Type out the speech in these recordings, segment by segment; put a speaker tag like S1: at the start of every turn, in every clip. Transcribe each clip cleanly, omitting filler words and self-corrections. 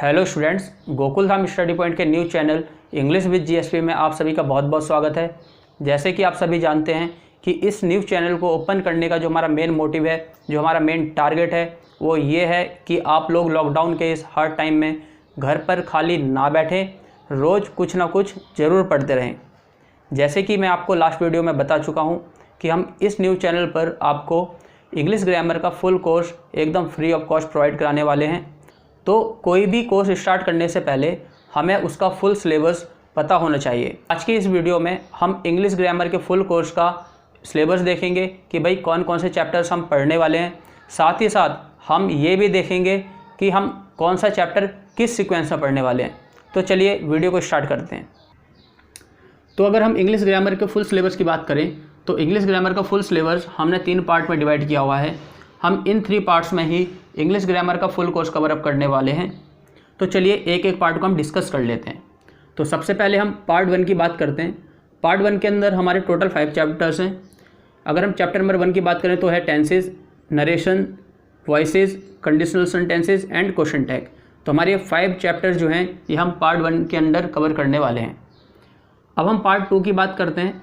S1: Hello students, Gokul Dham study point के news channel English with GSP में आप सभी का बहुत बहुत स्वागत है। जैसे कि आप सभी जानते हैं कि इस न्यूज़ चैनल को ओपन करने का जो हमारा मेन मोटिव है, जो हमारा मेन टारगेट है, वो ये है कि आप लोग लॉकडाउन के इस हार्ड टाइम में घर पर खाली ना बैठें, रोज़ कुछ ना कुछ ज़रूर पढ़ते रहें। जैसे कि मैं आपको लास्ट वीडियो में बता चुका हूँ कि हम इस न्यूज़ चैनल पर आपको इंग्लिश ग्रामर का फुल कोर्स एकदम फ्री ऑफ कॉस्ट प्रोवाइड कराने वाले हैं। तो कोई भी कोर्स स्टार्ट करने से पहले हमें उसका फुल सिलेबस पता होना चाहिए। आज की इस वीडियो में हम इंग्लिश ग्रामर के फुल कोर्स का सिलेबस देखेंगे कि भाई कौन कौन से चैप्टर्स हम पढ़ने वाले हैं। साथ ही साथ हम ये भी देखेंगे कि हम कौन सा चैप्टर किस सीक्वेंस में पढ़ने वाले हैं। तो चलिए वीडियो को स्टार्ट करते हैं। तो अगर हम इंग्लिश ग्रामर के फुल सिलेबस की बात करें तो इंग्लिश ग्रामर का फुल सिलेबस हमने 3 पार्ट में डिवाइड किया हुआ है। हम इन 3 पार्ट्स में ही इंग्लिश ग्रामर का फुल कोर्स कवर अप करने वाले हैं। तो चलिए एक एक पार्ट को हम डिस्कस कर लेते हैं। तो सबसे पहले हम पार्ट 1 की बात करते हैं। पार्ट 1 के अंदर हमारे टोटल 5 चैप्टर्स हैं। अगर हम चैप्टर नंबर 1 की बात करें तो है tenses, narration, voices, conditional sentences and question tag. तो हमारे ये 5 चैप्टर्स जो हैं ये हम पार्ट 1 के अंदर कवर करने वाले हैं। अब हम पार्ट 2 की बात करते हैं।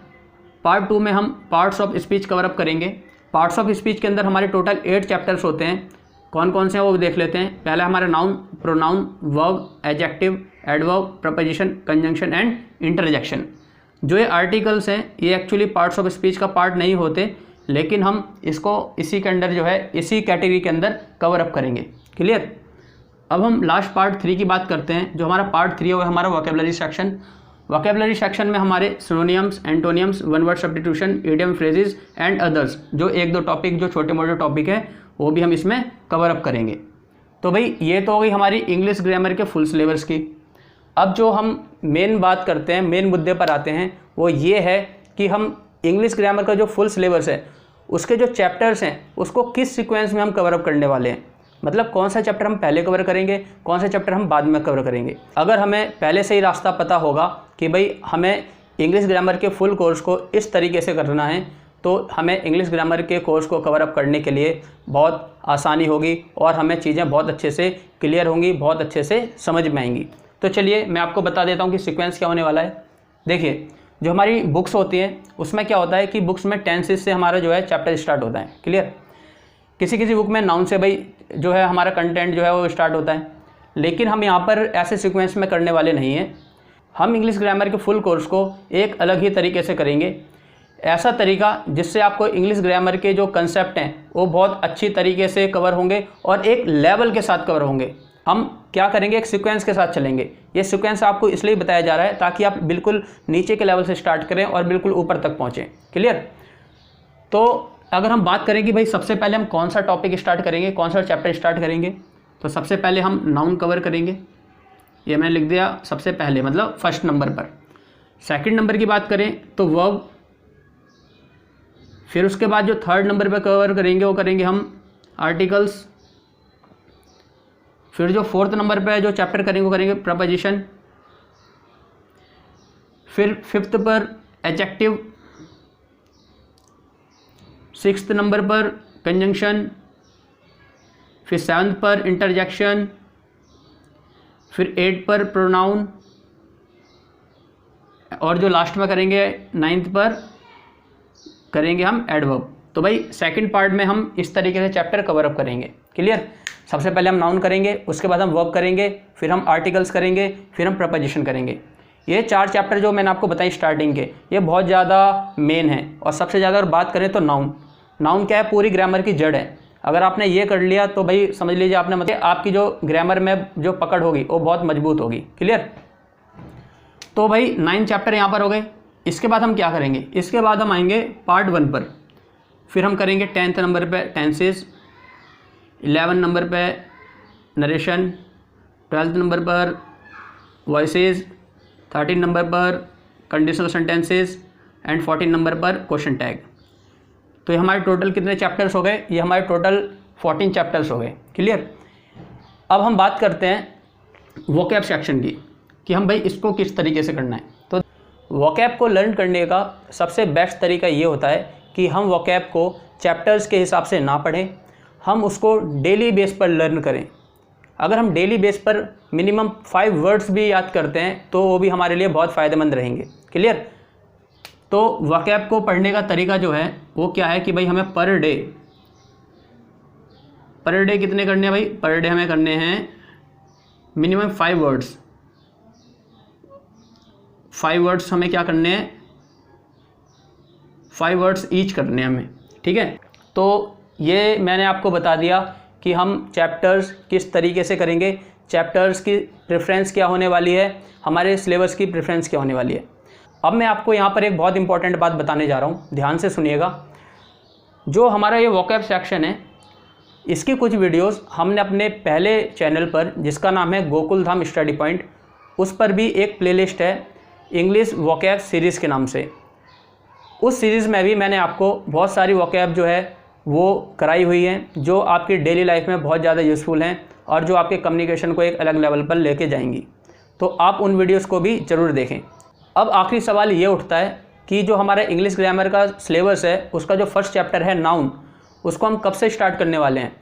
S1: पार्ट 2 में हम parts of speech cover up करेंगे। पार्ट्स ऑफ स्पीच के अंदर हमारे टोटल 8 चैप्टर्स होते हैं। कौन कौन से हैं वो देख लेते हैं। पहला हमारा noun, pronoun, verb, adjective, adverb, preposition, conjunction and interjection. जो ये आर्टिकल्स हैं ये एक्चुअली पार्ट्स ऑफ स्पीच का पार्ट नहीं होते, लेकिन हम इसको इसी के अंदर जो है इसी कैटेगरी के अंदर कवर अप करेंगे। क्लियर। अब हम लास्ट पार्ट 3 की बात करते हैं। जो हमारा पार्ट 3 है वो है हमारा वोकेबलरी सेक्शन। वोकेबलरी सेक्शन में हमारे synonyms, एंटोनियम्स, one word substitution, idiom phrases and others, जो 1-2 टॉपिक जो छोटे मोटे टॉपिक हैं वो भी हम इसमें कवर अप करेंगे। तो भाई ये तो हो गई हमारी इंग्लिश ग्रामर के फुल सिलेबस की। अब जो हम मेन बात करते हैं, मेन मुद्दे पर आते हैं, वो ये है कि हम इंग्लिश ग्रामर का जो फुल सिलेबस है उसके जो चैप्टर्स हैं उसको किस सीक्वेंस में हम कवर अप करने वाले हैं। मतलब कौन सा चैप्टर हम पहले कवर करेंगे, कौन सा चैप्टर हम बाद में कवर करेंगे। अगर हमें पहले से ही रास्ता पता होगा कि भाई हमें इंग्लिश ग्रामर के फुल कोर्स को इस तरीके से करना है, तो हमें इंग्लिश ग्रामर के कोर्स को कवर अप करने के लिए बहुत आसानी होगी और हमें चीज़ें बहुत अच्छे से क्लियर होंगी, बहुत अच्छे से समझ में आएंगी। तो चलिए मैं आपको बता देता हूँ कि सीक्वेंस क्या होने वाला है। देखिए, जो हमारी बुक्स होती हैं उसमें क्या होता है कि बुक्स में टेंसेस से हमारा जो है चैप्टर स्टार्ट होता है। क्लियर। किसी किसी बुक में नाउन से भाई जो है हमारा कंटेंट जो है वो स्टार्ट होता है, लेकिन हम यहाँ पर ऐसे सीक्वेंस में करने वाले नहीं हैं। हम इंग्लिश ग्रामर के फुल कोर्स को एक अलग ही तरीके से करेंगे। ऐसा तरीका जिससे आपको इंग्लिश ग्रामर के जो कंसेप्ट हैं वो बहुत अच्छी तरीके से कवर होंगे और एक लेवल के साथ कवर होंगे। हम क्या करेंगे, एक सीक्वेंस के साथ चलेंगे। ये सीक्वेंस आपको इसलिए बताया जा रहा है ताकि आप बिल्कुल नीचे के लेवल से स्टार्ट करें और बिल्कुल ऊपर तक पहुँचें। क्लियर। तो अगर हम बात करें कि भाई सबसे पहले हम कौन सा टॉपिक स्टार्ट करेंगे, कौन सा चैप्टर स्टार्ट करेंगे, तो सबसे पहले हम नाउन कवर करेंगे। ये मैंने लिख दिया सबसे पहले, मतलब फर्स्ट नंबर पर। सेकंड नंबर की बात करें तो वर्ब। फिर उसके बाद जो थर्ड नंबर पर कवर करेंगे वो करेंगे हम आर्टिकल्स। फिर जो फोर्थ नंबर पर जो चैप्टर करेंगे वो करेंगे प्रपोजिशन। फिर फिफ्थ पर एडजेक्टिव। 6th नंबर पर कंजंक्शन। फिर 7th पर इंटरजेक्शन। फिर 8 पर प्रोनाउन और जो लास्ट में करेंगे 9th पर करेंगे हम एडवर्ब। तो भाई सेकंड पार्ट में हम इस तरीके से चैप्टर कवर अप करेंगे। क्लियर। सबसे पहले हम नाउन करेंगे, उसके बाद हम वर्ब करेंगे, फिर हम आर्टिकल्स करेंगे, फिर हम प्रपोजिशन करेंगे। ये 4 चैप्टर जो मैंने आपको बताई स्टार्टिंग के, ये बहुत ज़्यादा मेन है। और सबसे ज़्यादा अगर बात करें तो नाउन क्या है, पूरी ग्रामर की जड़ है। अगर आपने ये कर लिया तो भाई समझ लीजिए आपने, मतलब आपकी जो ग्रामर में जो पकड़ होगी वो बहुत मजबूत होगी। क्लियर। तो भाई 9 चैप्टर यहाँ पर हो गए। इसके बाद हम क्या करेंगे, इसके बाद हम आएंगे पार्ट 1 पर। फिर हम करेंगे 10th नंबर पे टेंसेस, 11 नंबर पे नरेशन, 12th नंबर पर वॉइसेस, 13 नंबर पर कंडीशनल सेंटेंसेस एंड 14 नंबर पर क्वेश्चन टैग। तो ये हमारे टोटल कितने चैप्टर्स हो गए, ये हमारे टोटल 14 चैप्टर्स हो गए। क्लियर। अब हम बात करते हैं वोकैब सेक्शन की कि हम भाई इसको किस तरीके से करना है। तो वोकैब को लर्न करने का सबसे बेस्ट तरीका ये होता है कि हम वोकैब को चैप्टर्स के हिसाब से ना पढ़ें, हम उसको डेली बेस पर लर्न करें। अगर हम डेली बेस पर मिनिमम 5 वर्ड्स भी याद करते हैं तो वो भी हमारे लिए बहुत फ़ायदेमंद रहेंगे। क्लियर? तो वोकैब को पढ़ने का तरीका जो है वो क्या है कि भाई हमें पर डे कितने करने हैं भाई? पर डे हमें करने हैं मिनिमम 5 वर्ड्स। 5 वर्ड्स हमें क्या करने हैं? 5 वर्ड्स ईच करने हैं हमें। ठीक है, तो ये मैंने आपको बता दिया कि हम चैप्टर्स किस तरीके से करेंगे, चैप्टर्स की प्रेफरेंस क्या होने वाली है, हमारे सिलेबस की प्रेफरेंस क्या होने वाली है। अब मैं आपको यहाँ पर एक बहुत इंपॉर्टेंट बात बताने जा रहा हूँ, ध्यान से सुनिएगा। जो हमारा ये वोकैब सेक्शन है, इसकी कुछ वीडियोस हमने अपने पहले चैनल पर, जिसका नाम है गोकुल धाम स्टडी पॉइंट, उस पर भी एक प्लेलिस्ट है इंग्लिश वोकैब सीरीज़ के नाम से। उस सीरीज़ में भी मैंने आपको बहुत सारी वोकैब जो है वो कराई हुई हैं, जो आपकी डेली लाइफ में बहुत ज़्यादा यूज़फुल हैं और जो आपके कम्युनिकेशन को एक अलग लेवल पर लेके जाएंगी। तो आप उन वीडियोस को भी ज़रूर देखें। अब आखिरी सवाल ये उठता है कि जो हमारा इंग्लिश ग्रामर का सिलेबस है, उसका जो फर्स्ट चैप्टर है नाउन, उसको हम कब से स्टार्ट करने वाले हैं?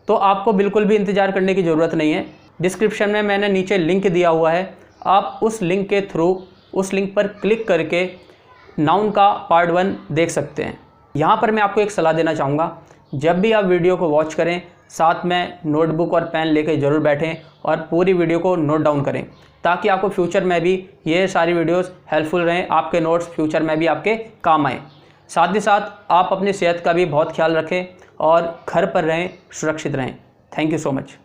S1: तो आपको बिल्कुल भी इंतज़ार करने की ज़रूरत नहीं है। डिस्क्रिप्शन में मैंने नीचे लिंक दिया हुआ है, आप उस लिंक के थ्रू, उस लिंक पर क्लिक करके नाउन का पार्ट 1 देख सकते हैं। यहाँ पर मैं आपको एक सलाह देना चाहूँगा, जब भी आप वीडियो को वॉच करें, साथ में नोटबुक और पेन लेके ज़रूर बैठें और पूरी वीडियो को नोट डाउन करें, ताकि आपको फ्यूचर में भी ये सारी वीडियोस हेल्पफुल रहें, आपके नोट्स फ्यूचर में भी आपके काम आएँ। साथ ही साथ आप अपनी सेहत का भी बहुत ख्याल रखें और घर पर रहें, सुरक्षित रहें। Thank you so much.